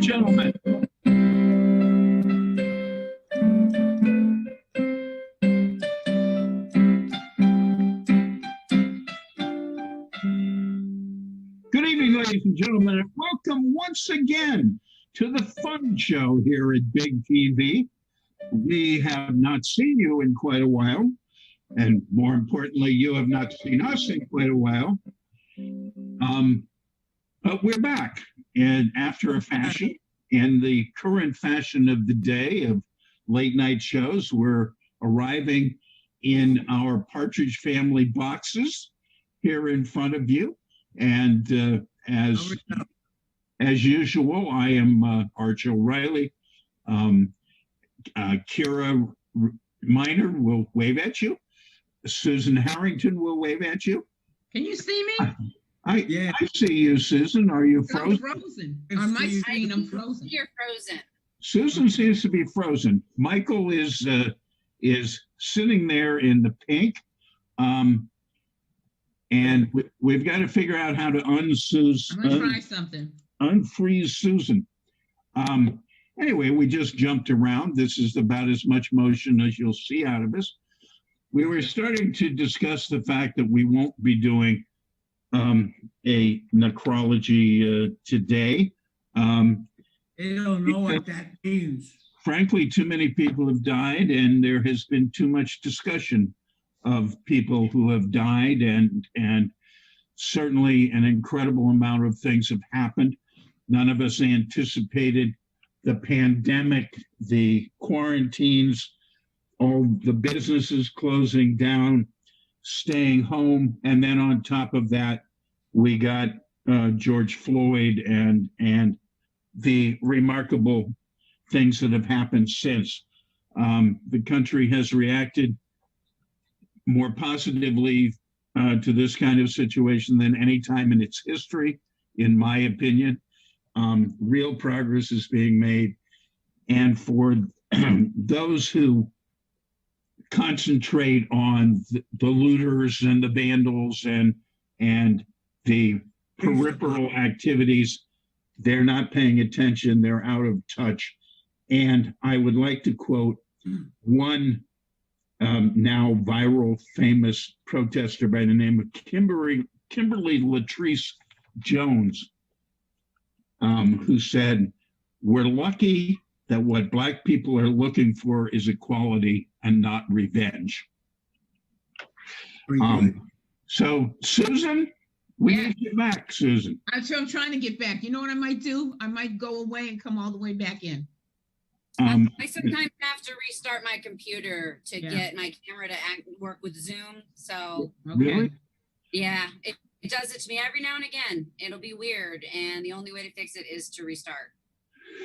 gentlemen. Good evening, ladies and gentlemen, and welcome once again to the fun show here at Big TV. We have not seen you in quite a while, and more importantly, you have not seen us in quite a while. But we're back, and after a fashion, in the current fashion of the day of late night shows, we're arriving in our Partridge Family boxes here in front of you. And as usual, I am Arch O'Reilly. Kira Miner will wave at you. Susan Harrington will wave at you. Can you see me? I see you, Susan. Are you frozen? I'm frozen. On my screen, I'm frozen. You're frozen. Susan seems to be frozen. Michael is sitting there in the pink. And we've got to figure out how to I'm gonna try something. Unfreeze Susan. Anyway, we just jumped around. This is about as much motion as you'll see out of us. We were starting to discuss the fact that we won't be doing a necrology today. They don't know what that means. Frankly, too many people have died, and there has been too much discussion of people who have died, and certainly an incredible amount of things have happened. None of us anticipated the pandemic, the quarantines, all the businesses closing down, staying home, and then on top of that, we got George Floyd and the remarkable things that have happened since. The country has reacted more positively to this kind of situation than any time in its history, in my opinion. Real progress is being made. And for those who concentrate on the looters and the vandals and the peripheral activities, they're not paying attention, they're out of touch. And I would like to quote one now viral famous protester by the name of Kimberly Latrice Jones, who said, "We're lucky that what Black people are looking for is equality and not revenge." So, Susan, we need to get back, Susan. I'm trying to get back. You know what I might do? I might go away and come all the way back in. I sometimes have to restart my computer to get my camera to work with Zoom. So, Really? Yeah, it does it to me every now and again. It'll be weird. And the only way to fix it is to restart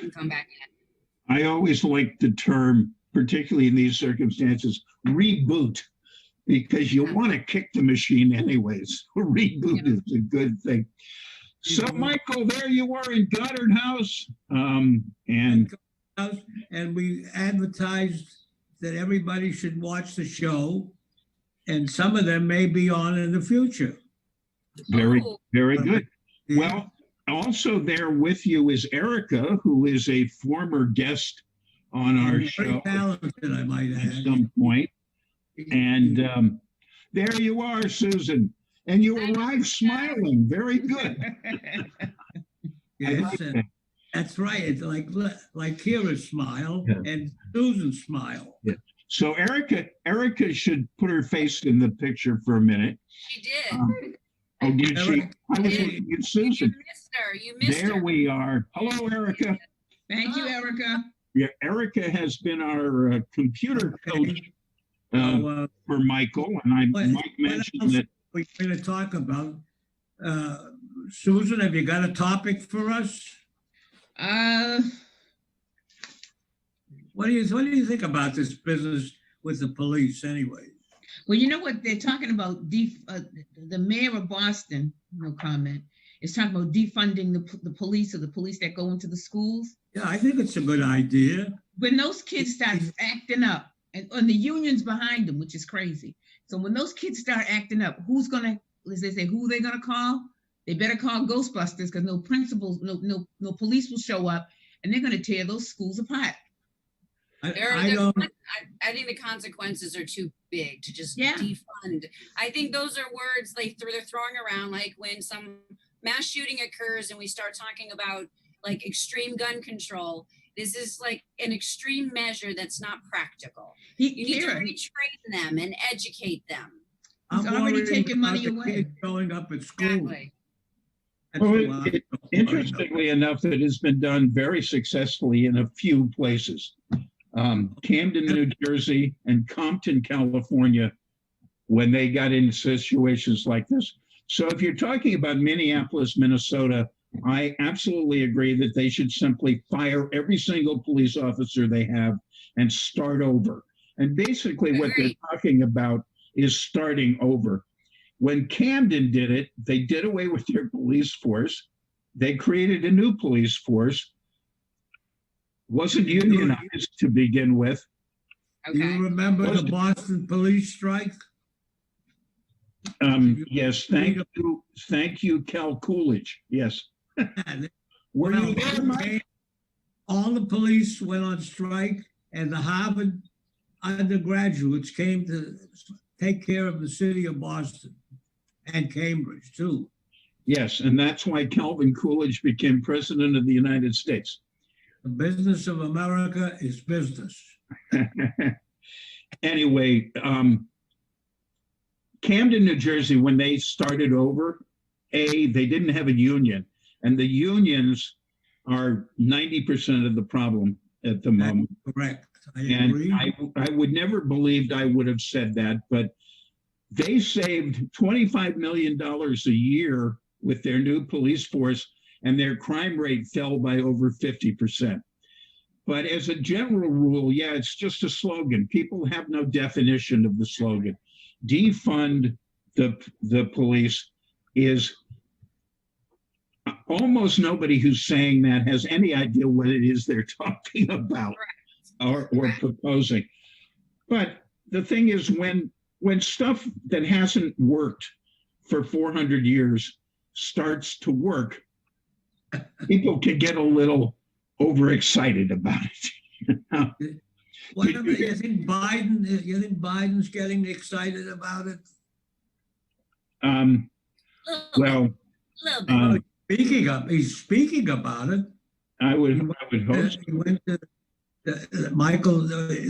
and come back in. I always like the term, particularly in these circumstances, reboot, because you want to kick the machine anyways. Reboot is a good thing. So, Michael, there you are in Goddard House. And we advertised that everybody should watch the show, and some of them may be on in the future. Very good. Well, also there with you is Erica, who is a former guest on our show. Very talented, I might add. At some point. And there you are, Susan. And you arrived smiling. Very good. Yes, that's right. It's like Kira's smile and Susan's smile. Yeah. So Erica should put her face in the picture for a minute. She did. Did she? I was looking at Susan. You missed her. There we are. Hello, Erica. Thank you, Erica. Yeah, Erica has been our computer coach for Michael, and I might mention that we're going to talk about. Susan, have you got a topic for us? What do you think about this business with the police anyway? Well, you know what they're talking about? The mayor of Boston, no comment, is talking about defunding the police, or the police that go into the schools. Yeah, I think it's a good idea. When those kids start acting up, and the unions behind them, which is crazy. So when those kids start acting up, who they're gonna call? They better call Ghostbusters, because no principals, no police will show up, and they're going to tear those schools apart. I think the consequences are too big to just Yeah. defund. I think those are words they're throwing around, like when some mass shooting occurs and we start talking about like extreme gun control. This is like an extreme measure that's not practical. You need to Karen, retrain them and educate them. He's I'm already worried taken money about the away. kids Showing up at school. Exactly. That's Well, what I'm worried about. Interestingly enough, it has been done very successfully in a few places. Camden, New Jersey, and Compton, California, when they got into situations like this. So if you're talking about Minneapolis, Minnesota, I absolutely agree that they should simply fire every single police officer they have and start over. And basically what they're Agreed. talking about is starting over. When Camden did it, they did away with their police force. They created a new police force. Wasn't unionized to begin with. Do you Okay. remember the Boston police strike? Yes, thank you, Cal Coolidge. Yes. Were you there, Mike? All the police went on strike, and the Harvard undergraduates came to take care of the city of Boston and Cambridge too. Yes, and that's why Calvin Coolidge became president of the United States. The business of America is business. Anyway, Camden, New Jersey, when they started over, they didn't have a union, and the unions are 90% of the problem at the moment. Correct. I And agree. I would never believed I would have said that, but they saved $25 million a year with their new police force, and their crime rate fell by over 50%. But as a general rule, yeah, it's just a slogan. People have no definition of the slogan. Defund the police is almost nobody who's saying that has any idea what it is they're talking about or proposing. But the thing is, when stuff that hasn't worked for 400 years starts to work, people can get a little overexcited about it. Whatever, you think Biden's getting excited about it? Well, Little bit. He's speaking about it. I would hope so. He went to Michael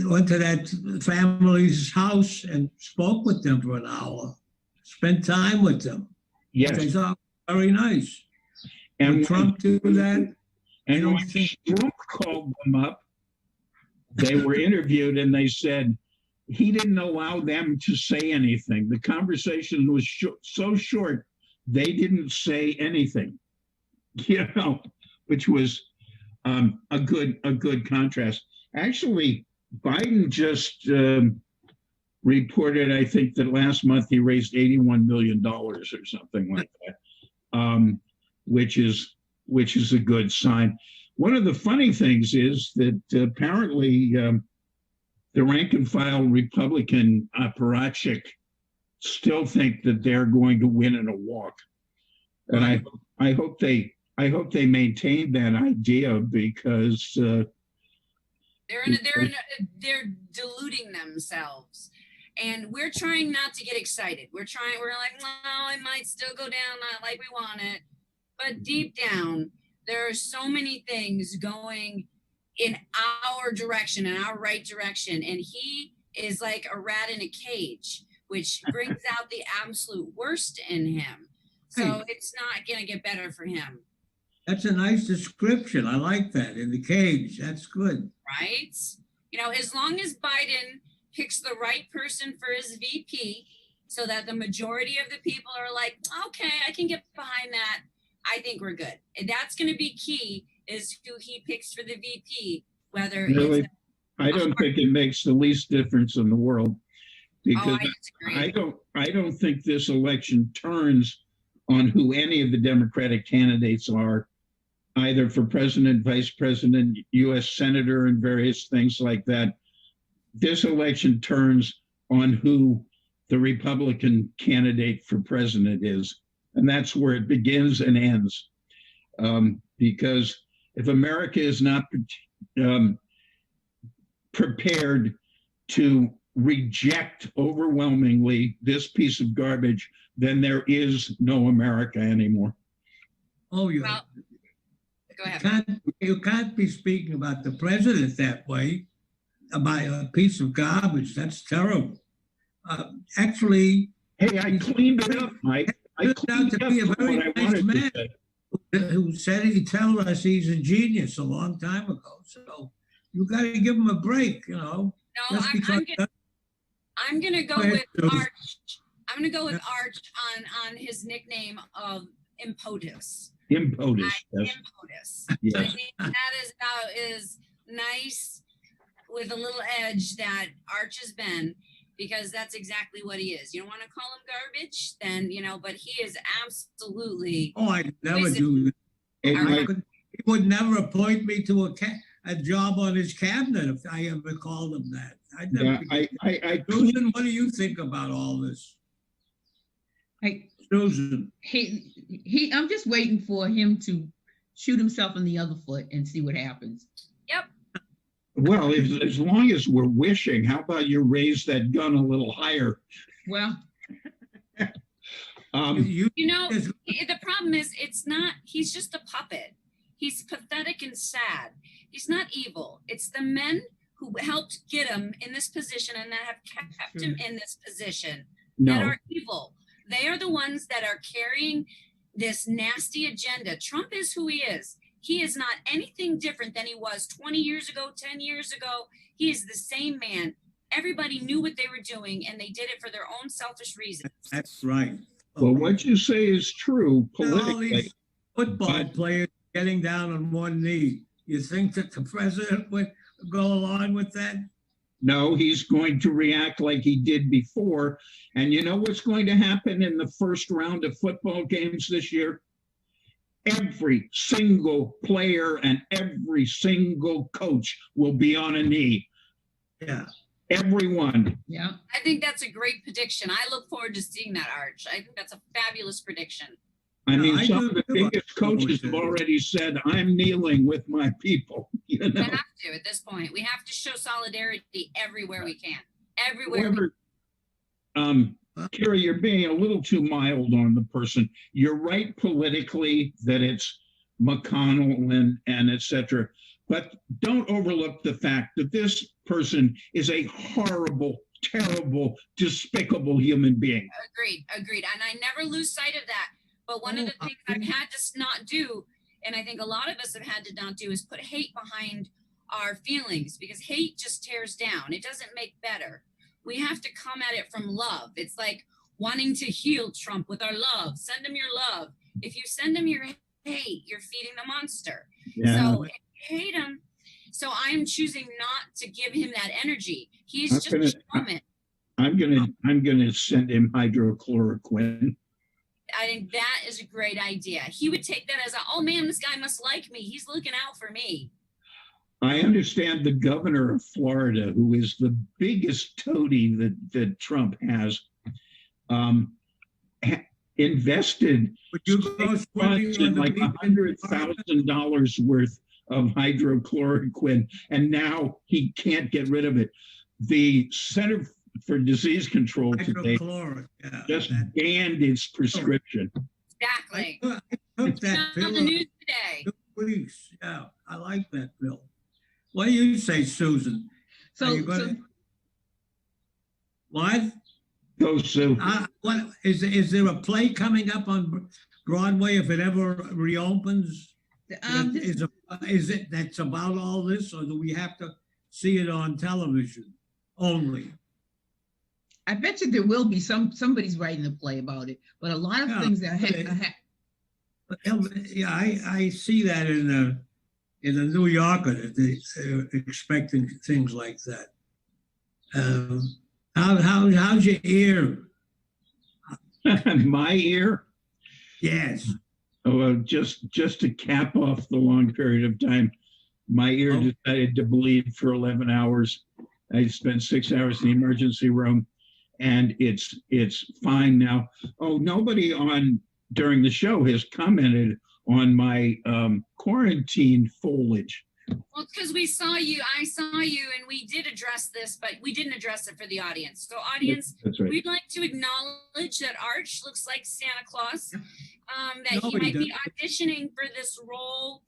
went to that family's house and spoke with them for an hour, spent time with them. Which I Yes, thought was very nice. and Would Trump do that? I and don't when think- Trump called them up, they were interviewed and they said he didn't allow them to say anything. The conversation was so short, they didn't say anything, which was a good contrast. Actually, Biden just reported, I think, that last month he raised $81 million or something like that, which is a good sign. One of the funny things is that apparently the rank and file Republican apparatchik still think that they're going to win in a walk, and I hope they maintain that idea because they're deluding themselves. And we're trying not to get excited. We're like, well, it might still go down not like we want it. But deep down, there are so many things going in our direction, in our right direction. And he is like a rat in a cage, which brings out the absolute worst in him. So it's not going to get better for him. That's a nice description. I like that. In the cage. That's good. Right? As long as Biden picks the right person for his VP so that the majority of the people are like, okay, I can get behind that. I think we're good. And that's going to be key is who he picks for the VP, whether really, I don't think it makes the least difference in the world because I disagree. I don't think this election turns on who any of the Democratic candidates are, either for president, vice president, U.S. senator, and various things like that. This election turns on who the Republican candidate for president is. And that's where it begins and ends. Because If America is not prepared to reject overwhelmingly this piece of garbage, then there is no America anymore. Oh, you Well, go ahead. you can't be speaking about the president that way, about a piece of garbage. That's terrible. Actually, Hey, I cleaned it up, Mike. I turned out cleaned to up be a what very I nice wanted to man. say. who said he told us he's a genius a long time ago. So you got to give him a break, you know. No, Just because I'm gonna go Go ahead, with Susan. Arch. I'm gonna go with Arch on his nickname of Impotus. Impotus, yes. Impotus. Yes. I think that is nice with a little edge that Arch has been, because that's exactly what he is. You don't want to call him garbage, then, but he is absolutely. oh, I'd never Listen, do that. Hey, All Mike, He would never appoint me to a job on his cabinet if I ever called him that. I'd never. yeah, I cleaned Susan, what do you think about all this? I, Susan, I'm just waiting for him to shoot himself in the other foot and see what happens. Yep. well, as long as we're wishing, how about you raise that gun a little higher? Well, you, The problem is, he's just a puppet. He's pathetic and sad. He's not evil. It's the men who helped get him in this position and that have kept him in this position that No, are evil. They are the ones that are carrying this nasty agenda. Trump is who he is. He is not anything different than he was 20 years ago, 10 years ago. He is the same man. Everybody knew what they were doing, and they did it for their own selfish reasons. that's right. well, what you say is true All politically. these football but- players getting down on one knee. You think that the president would go along with that? No, he's going to react like he did before. And you know what's going to happen in the first round of football games this year? Every single player and every single coach will be on a knee. Yeah. Everyone. yeah. I think that's a great prediction. I look forward to seeing that, Arch. I think that's a fabulous prediction. I mean, I some do of the too. biggest coaches have already said, I'm kneeling with my people. You We know, have to at this point. We have to show solidarity everywhere we can. Everywhere. whoever, Kira, you're being a little too mild on the person. You're right politically that it's McConnell and et cetera, but don't overlook the fact that this person is a horrible, terrible, despicable human being. Agreed. And I never lose sight of that. But one of the things I've had to not do, and I think a lot of us have had to not do, is put hate behind our feelings, because hate just tears down. It doesn't make better. We have to come at it from love. It's like wanting to heal Trump with our love. Send him your love. If you send him your hate, you're feeding the monster. So if you hate him. So I'm choosing not to give him that energy. He's just a showman. I'm gonna send him hydrochloroquine. I think that is a great idea. He would take that as oh man, this guy must like me. He's looking out for me. I understand the governor of Florida, who is the biggest toady that Trump has, invested Would you go funds swimming in on the like beach in $100,000 worth of hydrochloroquine, and now he can't get rid of it. The Center for Disease Control today hydrochloric? Yeah, just that- banned its prescription. Exactly. I took that Not pill on the news today. 2 weeks. Yeah, I like that pill. What do you say, Susan? Are So, you gonna- What? Go, Sue. What is there a play coming up on Broadway if it ever reopens? Is it that's about all this, or do we have to see it on television only? I bet you there will be somebody's writing a play about it, but a lot of Yeah, things that Yeah, I see that in the New Yorker that they're expecting things like that. How's your ear? My ear. Yes. Oh, just to cap off the long period of time, my ear Oh. decided to bleed for 11 hours. I spent 6 hours in the emergency room, and it's fine now. Oh, nobody during the show has commented on my quarantine foliage. Well, because I saw you, and we did address this, but we didn't address it for the audience. So audience, That's right. we'd like to acknowledge that Arch looks like Santa Claus, that No, he he might be doesn't. auditioning for this role.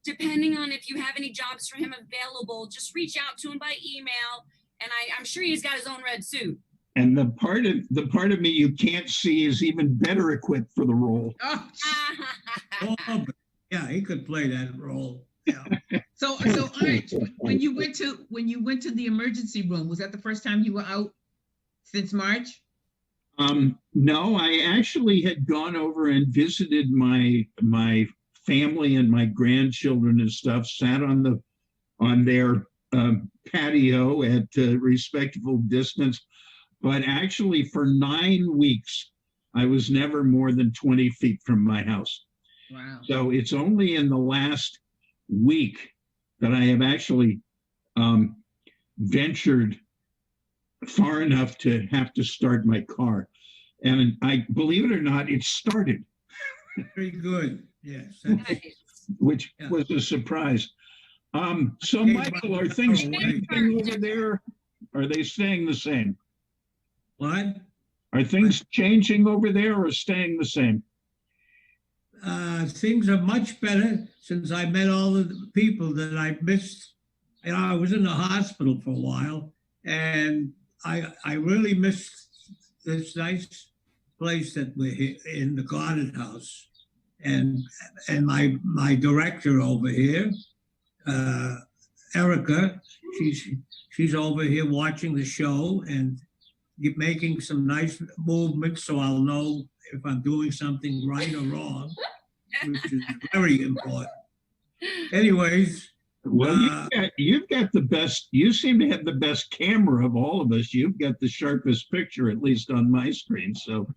Depending on if you have any jobs for him available, just reach out to him by email. And I'm sure he's got his own red suit. And the part of me you can't see is even better equipped for the role. Oh, Corbin, yeah, he could play that role. Yeah. so Arch, when you went to the emergency room, was that the first time you were out since March? No, I actually had gone over and visited my family and my grandchildren and stuff, sat on their patio at respectable distance. But actually, for 9 weeks, I was never more than 20 feet from my house. Wow. So it's only in the last week that I have actually ventured far enough to have to start my car. And I believe it or not, it started, Very good. Yes. Nice. which Yeah. was a surprise. So Okay, Michael, are but- things oh, changing over there? Are they staying the same? What? Are things changing over there or staying the same? Things are much better since I met all of the people that I missed. You know, I was in the hospital for a while, and I really missed this nice place that we're in, the Garden House, and my director over here, Erica, she's over here watching the show and making some nice movements, so I'll know if I'm doing something right or wrong, which is very important. Anyways, Well, you've got the best, you seem to have the best camera of all of us. You've got the sharpest picture, at least on my screen. So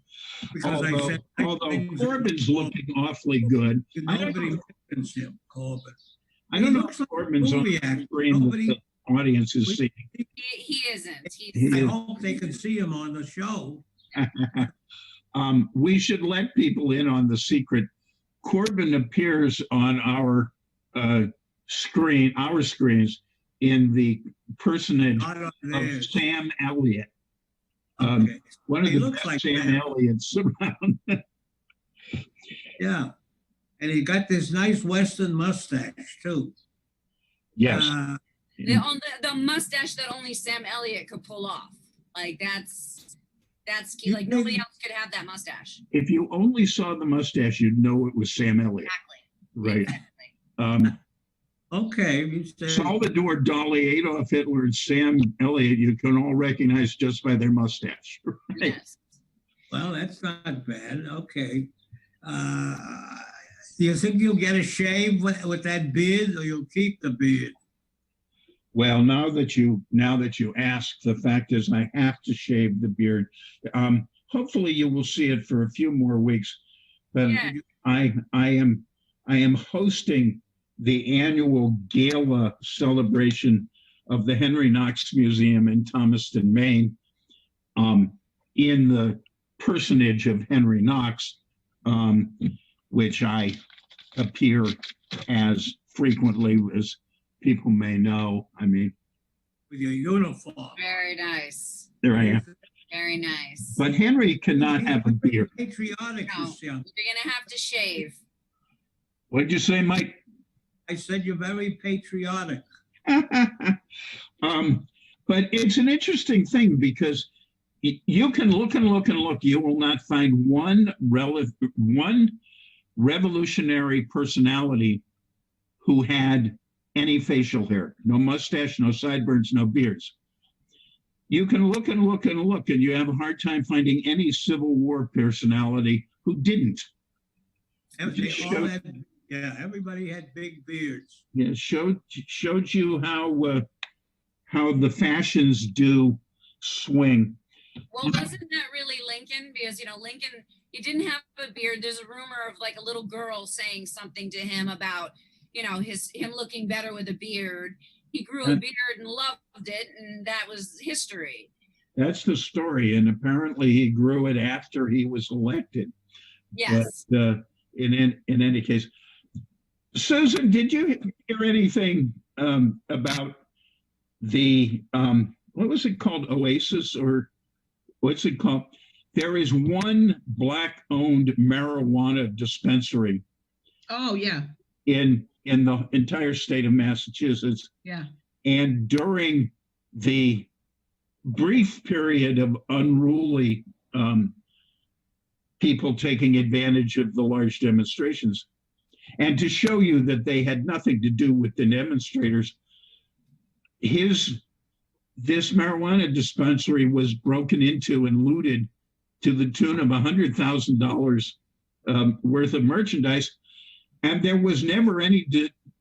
because I although, said although Corbin's looking awfully good, nobody mentions him, Corbin. I don't He know looks if like Corbin's on movie the actor. screen that Nobody- the audience is seeing. He isn't. He I is. hope they can see him on the show. We should let people in on the secret. Corbin appears on our screens in the personage Not on of theirs. Sam Elliott. Okay. One of He the looks best like Sam that. Elliott's around. Yeah. And he got this nice Western mustache too. Yes. The mustache that only Sam Elliott could pull off. Like that's key. You Like nobody think- else could have that mustache. If you only saw the mustache, you'd know it was Sam Elliott. Exactly. Right. Um, Okay. You said, Salvador Dali, Adolf Hitler, and Sam Elliott, you can all recognize just by their mustache. Right. Yes. well, that's not bad. Okay. Do you think you'll get a shave with that beard, or you'll keep the beard? Well, now that you ask, the fact is I have to shave the beard. Hopefully you will see it for a few more weeks. But Yeah. I am hosting the annual gala celebration of the Henry Knox Museum in Thomaston, Maine, in the personage of Henry Knox, which I appear as frequently as people may know. I mean, With your uniform. Very nice. there I am. Very nice. But Henry cannot have a beard. Patriotic, No. this young. You're gonna have to shave. What'd you say, Mike? I said you're very patriotic. But it's an interesting thing because you can look and look and look. You will not find one revolutionary personality who had any facial hair, no mustache, no sideburns, no beards. You can look and look and look, and you have a hard time finding any Civil War personality who didn't. They all had, yeah, everybody had big beards. Yeah, showed you how the fashions do swing. Well, wasn't that really Lincoln? Because Lincoln, he didn't have a beard. There's a rumor of like a little girl saying something to him about him looking better with a beard. He grew a beard and loved it, and that was history. That's the story, and apparently he grew it after he was elected. Yes. But in any case, Susan, did you hear anything about the what was it called, Oasis, or what's it called? There is one Black-owned marijuana dispensary Oh, yeah, in the entire state of Massachusetts, yeah. and during the brief period of unruly people taking advantage of the large demonstrations, and to show you that they had nothing to do with the demonstrators, this marijuana dispensary was broken into and looted to the tune of $100,000 worth of merchandise, and there was never any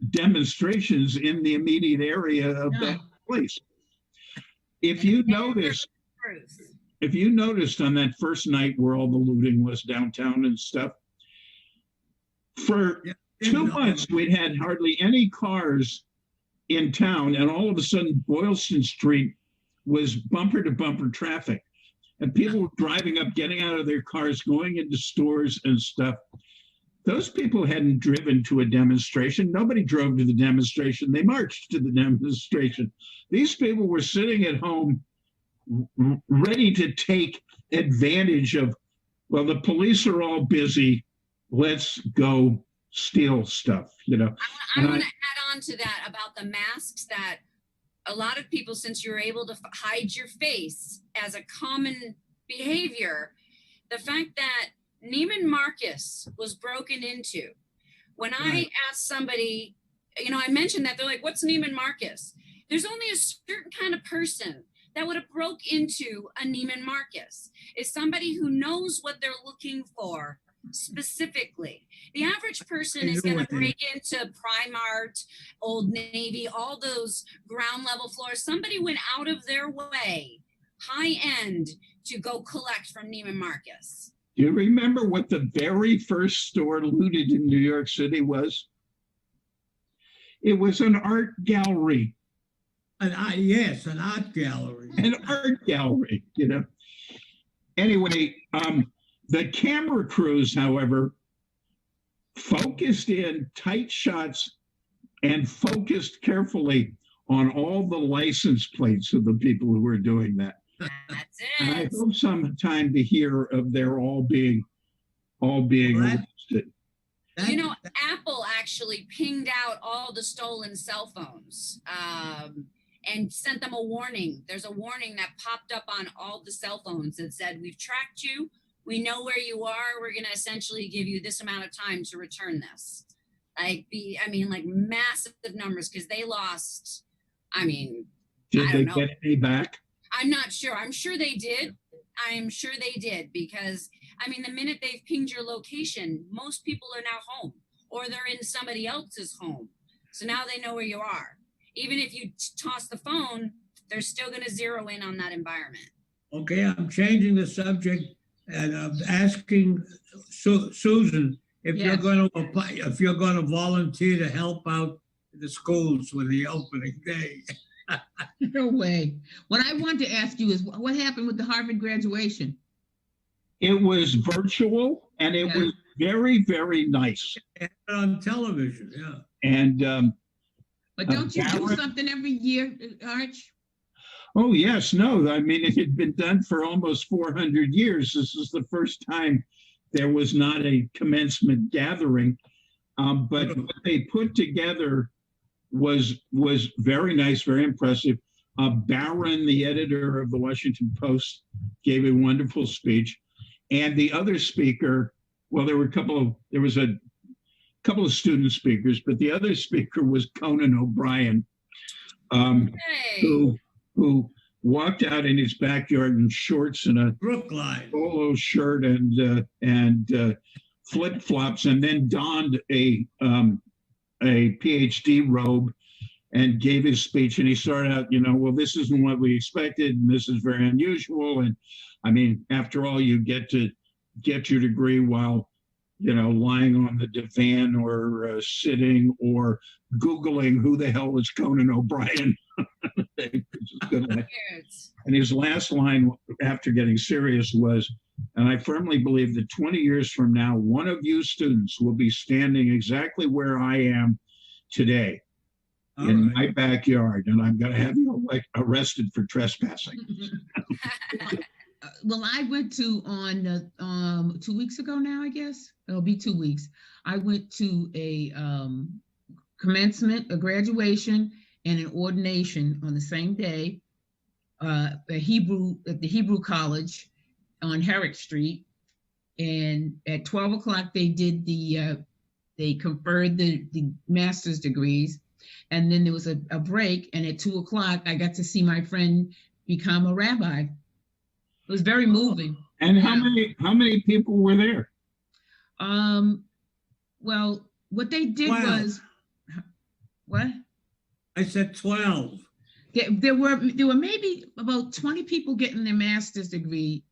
demonstrations in the immediate area of No. that place. If you noticed on that first night where all the looting was downtown and stuff, for 2 months we'd had hardly any cars in town, and all of a sudden Boylston Street was bumper to bumper traffic, and people were driving up, getting out of their cars, going into stores and stuff. Those people hadn't driven to a demonstration. Nobody drove to the demonstration. They marched to the demonstration. These people were sitting at home ready to take advantage of, well, the police are all busy. Let's go steal stuff, you know. I want to add on to that about the masks, that a lot of people, since you're able to hide your face as a common behavior, the fact that Neiman Marcus was broken into. When I asked somebody, you know, I mentioned that, they're like, what's Neiman Marcus? There's only a certain kind of person that would have broke into a Neiman Marcus. Is somebody who knows what they're looking for specifically. The average person is going to break into Primark, Old Navy, all those ground level floors. Somebody went out of their way, high end, to go collect from Neiman Marcus. Do you remember what the very first store looted in New York City was? It was an art gallery. Yes, an art gallery. An art gallery, you know. Anyway, the camera crews, however, focused in tight shots and focused carefully on all the license plates of the people who were doing that. That's And I it. hope sometime to hear of their all being arrested. You know, Apple actually pinged out all the stolen cell phones and sent them a warning. There's a warning that popped up on all the cell phones that said, we've tracked you. We know where you are. We're going to essentially give you this amount of time to return this. Like massive numbers, because they lost, Did they get any back? I'm not sure. I'm sure they did. Because, the minute they've pinged your location, most people are now home, or they're in somebody else's home. So now they know where you are. Even if you toss the phone, they're still going to zero in on that environment. Okay, I'm changing the subject and I'm asking Susan if you're going to apply, if you're going to volunteer to help out the schools with the opening day. No way. What I want to ask you is what happened with the Harvard graduation? It was virtual, and it was very, very nice. And on television, yeah. And But don't you do something every year, Arch? oh yes, no, it had been done for almost 400 years. This is the first time there was not a commencement gathering, but what they put together was very nice, very impressive. Barron, the editor of the Washington Post, gave a wonderful speech, and the other speaker, well, there was a couple of student speakers, but the other speaker was Conan O'Brien, who walked out in his backyard in shorts and a Brookline polo shirt and flip-flops, and then donned a PhD robe and gave his speech. And he started out, well, this isn't what we expected, and this is very unusual. And after all, you get to get your degree while lying on the divan or sitting or Googling who the hell is Conan O'Brien. And his last line after getting serious was, And I firmly believe that 20 years from now, one of you students will be standing exactly where I am today All in right. my backyard, and I'm going to have you arrested for trespassing. Well, I went to on 2 weeks ago now, I guess it'll be 2 weeks. I went to a commencement, a graduation, and an ordination on the same day. At the Hebrew College on Herrick Street, and at 12 o'clock they did they conferred the master's degrees, and then there was a break, and at 2 o'clock I got to see my friend become a rabbi. It was very moving. And how many people were there? Well, what they did 12. was, what? I said 12. There were maybe about 20 people getting their master's degree,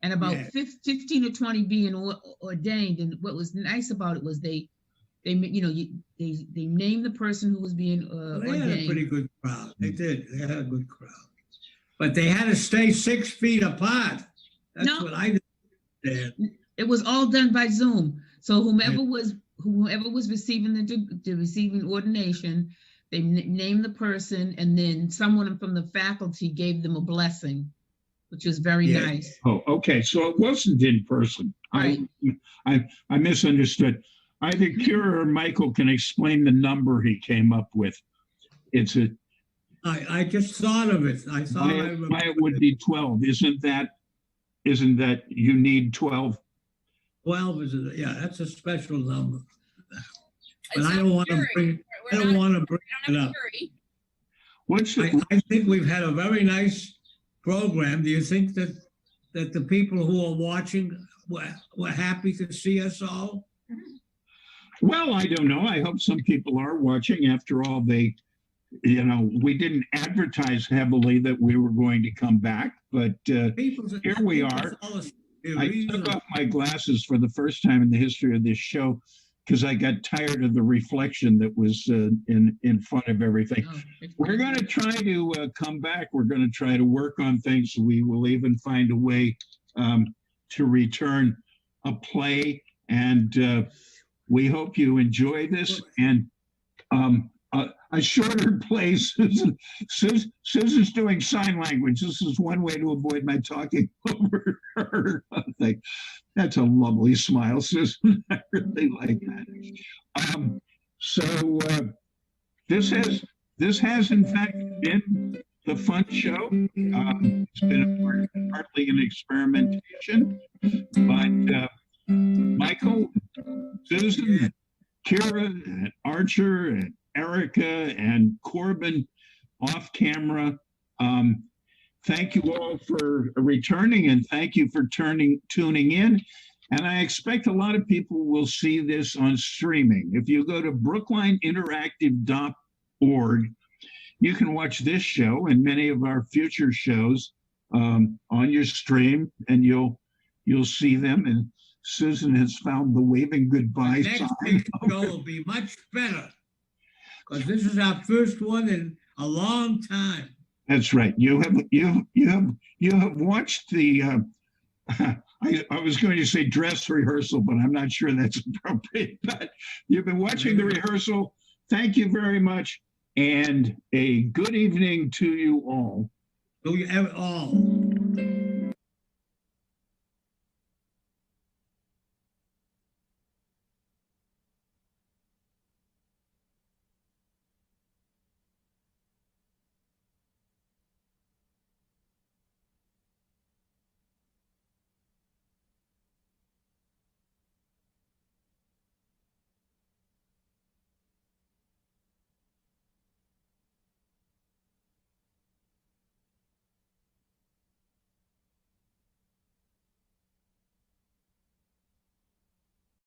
and about Yeah. 15 or 20 being ordained. And what was nice about it was they named the person who was being Well, they had a pretty ordained. good crowd. They did. They had a good crowd. But they had to stay 6 feet apart. That's No. what I did. It was all done by Zoom. So whoever was receiving the receiving ordination, they named the person, and then someone from the faculty gave them a blessing, which was very Yeah. nice. Oh, okay. So it wasn't in person. Right. I misunderstood. Either Kira or Michael can explain the number he came up with. It's I just thought of it. I thought I why it would be 12. Isn't that you need 12? 12 is, yeah, that's a special number. But It's I not don't want to jury. bring, I don't want to bring We it don't have up. a jury. What's the, I think we've had a very nice program. Do you think that the people who are watching were happy to see us all? well, I don't know. I hope some people are watching. After all, we didn't advertise heavily that we were going to come back, but here we are. I took off my glasses for the first time in the history of this show because I got tired of the reflection that was in front of everything. Oh, We're going to try to come back. We're going to try to work on things. We will even find a way to return a play, and we hope you enjoy this. And a shorter play. Susan's doing sign language. This is one way to avoid my talking over her. That's a lovely smile, Susan. I really like that. So this has in fact been the fun show. It's been partly an experimentation, but Michael, Susan, Kira, and Archer, and Erica, and Corbin off camera. Thank you all for returning, and thank you for tuning in. And I expect a lot of people will see this on streaming. If you go to brooklineinteractive.org, you can watch this show and many of our future shows on your stream, and you'll see them. And Susan has found the waving goodbye Next sign. week's show will be much better, because this is our first one in a long time. That's right. You have watched the. I was going to say dress rehearsal, but I'm not sure that's appropriate. But you've been watching the rehearsal. Thank you very much, and a good evening to you all. So you have all.